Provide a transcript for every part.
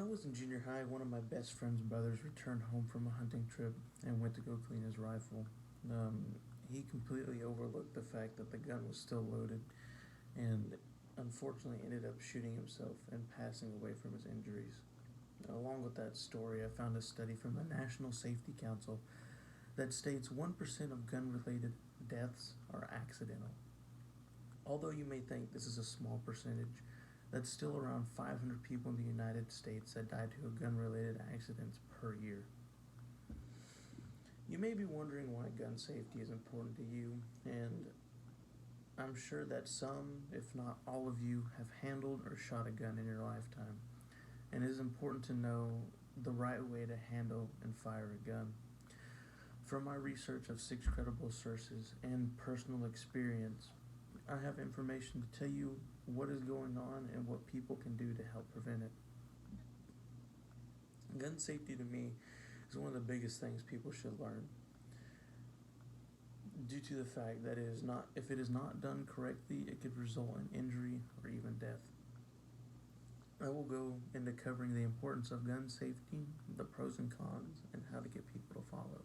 I was in junior high, one of my best friend's brothers returned home from a hunting trip and went to go clean his rifle. Um, he completely overlooked the fact that the gun was still loaded and unfortunately ended up shooting himself and passing away from his injuries. Along with that story, I found a study from the National Safety Council that states 1% of gun related deaths are accidental. Although you may think this is a small percentage, that's still around 500 people in the United States that die to gun related accidents per year. You may be wondering why gun safety is important to you, and I'm sure that some, if not all of you, have handled or shot a gun in your lifetime, and it is important to know the right way to handle and fire a gun. From my research of 6 credible sources and personal experience, I have information to tell you what is going on and what people can do to help prevent it. Gun safety to me is one of the biggest things people should learn, due to the fact that if it is not done correctly, it could result in injury or even death. I will go into covering the importance of gun safety, the pros and cons, and how to get people to follow.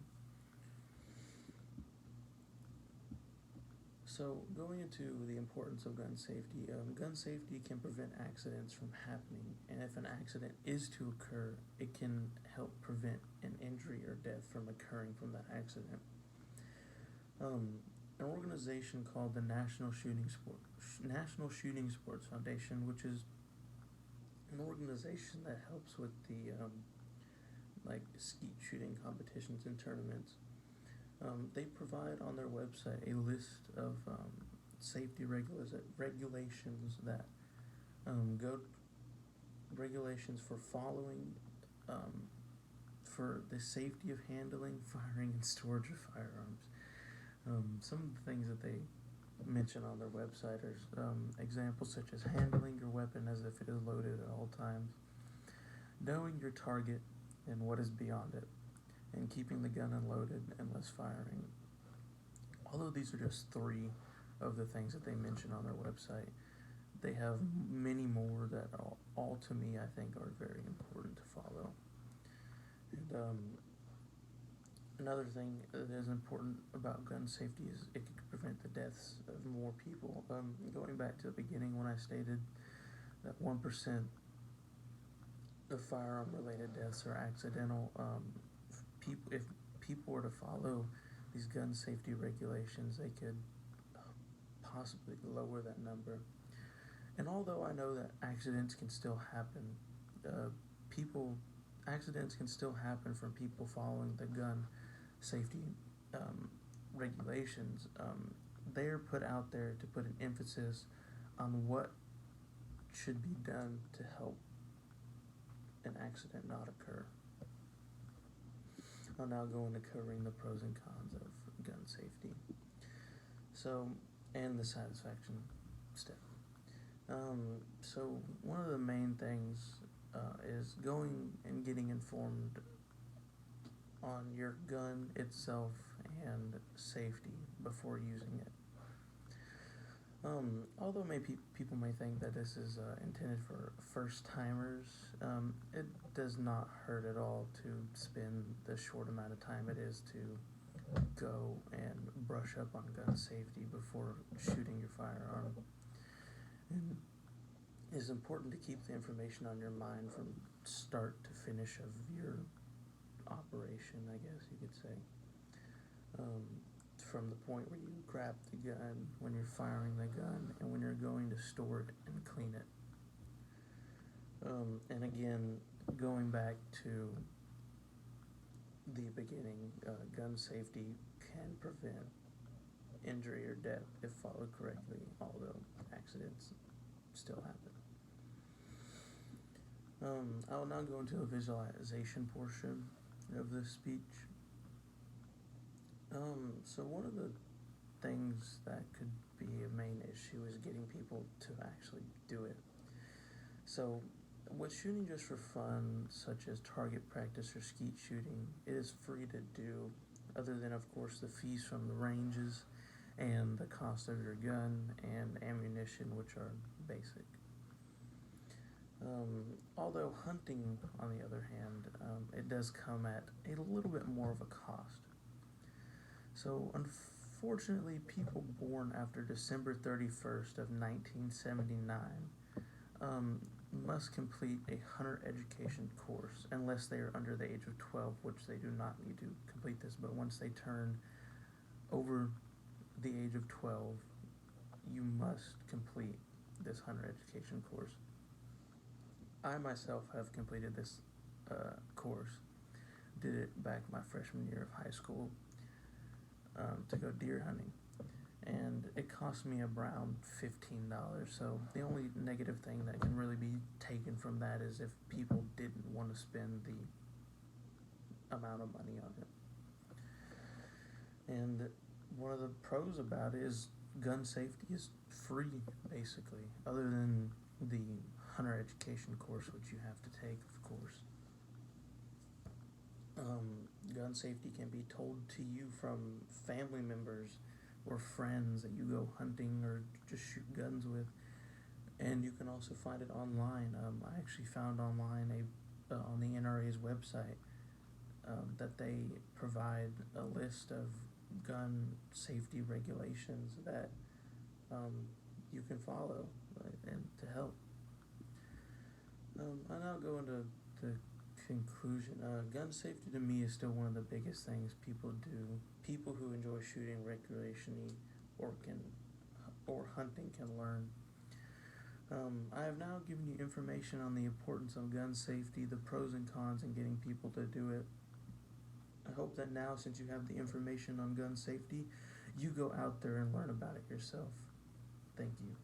So, going into the importance of gun safety can prevent accidents from happening, and if an accident is to occur, it can help prevent an injury or death from occurring from that accident. An organization called the National Shooting Sports Foundation, which is an organization that helps with the like skeet shooting competitions and tournaments. They provide on their website a list of safety regulations that go regulations for following for the safety of handling, firing, and storage of firearms. Some of the things that they mention on their website are examples such as handling your weapon as if it is loaded at all times, knowing your target and what is beyond it, and keeping the gun unloaded unless firing. Although these are just 3 of the things that they mention on their website, they have many more that all to me I think are very important to follow. And another thing that is important about gun safety is it can prevent the deaths of more people. Going back to the beginning when I stated that 1% of firearm-related deaths are accidental, if people were to follow these gun safety regulations, they could possibly lower that number. And although I know that accidents can still happen, people accidents can still happen from people following the gun safety regulations. They're put out there to put an emphasis on what should be done to help an accident not occur. I'll now go into covering the pros and cons of gun safety. So, and the satisfaction step. So one of the main things is going and getting informed on your gun itself and safety before using it. Although people may think that this is intended for first timers, it does not hurt at all to spend the short amount of time it is to go and brush up on gun safety before shooting your firearm. And it's important to keep the information on your mind from start to finish of your operation, I guess you could say. From the point where you grab the gun, when you're firing the gun, and when you're going to store it and clean it. And again, going back to the beginning, gun safety can prevent injury or death if followed correctly, although accidents still happen. I will now go into the visualization portion of this speech. So one of the things that could be a main issue is getting people to actually do it. So with shooting just for fun, such as target practice or skeet shooting, it is free to do, other than of course the fees from the ranges and the cost of your gun and ammunition, which are basic. although hunting, on the other hand, it does come at a little bit more of a cost. So, unfortunately, people born after December 31st of 1979 must complete a hunter education course unless they are under the age of 12, which they do not need to complete this. But once they turn over the age of 12, you must complete this hunter education course. I myself have completed this course. Did it back my freshman year of high school to go deer hunting, and it cost me around $15. So the only negative thing that can really be taken from that is if people didn't want to spend the amount of money on it. And one of the pros about it is gun safety is free, basically, other than the hunter education course, which you have to take, of course. Gun safety can be told to you from family members or friends that you go hunting or just shoot guns with, and you can also find it online. I actually found online on the NRA's website that they provide a list of gun safety regulations that you can follow and to help. I'll now go into the conclusion. Gun safety to me is still one of the biggest things people do. People who enjoy shooting recreationally or hunting can learn. I have now given you information on the importance of gun safety, the pros and cons, and getting people to do it. I hope that now, since you have the information on gun safety, you go out there and learn about it yourself. Thank you.